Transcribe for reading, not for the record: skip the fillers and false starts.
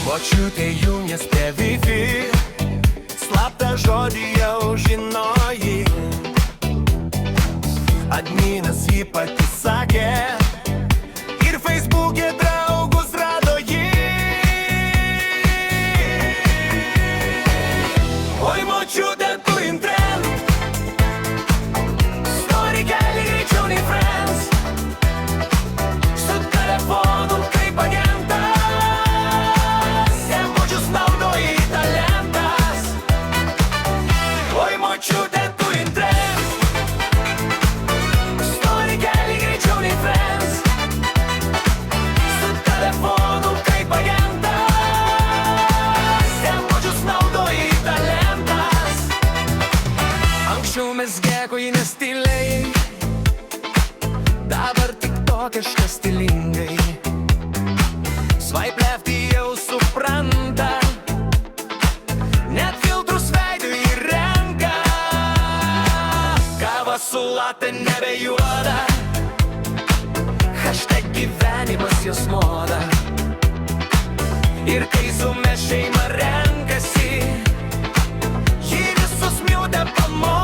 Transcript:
Močiutė jungias prie Wi-Fi, slaptą žodį jau žinoji. Adminas jį pati sakė ir Facebook'e draugus rado jį. Oi močiutė, tu intrend, story keli greičiau nei friends, su telefonu kaip agentas, emodžius naudoji talentas. Oi močiutė, tu intrend, story keli greičiau nei friends, su telefonu kaip agentas, emodžius naudoji talentas. Anksčiau mezgė kojines tyliai, dabar tik tokiška stilingai. Swipe left jau supranta, net filtrus veidui renka. Kava su latte nebe juoda, hashtag gyvenimas jos moda. Ir kai Zoom'e šeima renkasi, ji visus miutė pamoka.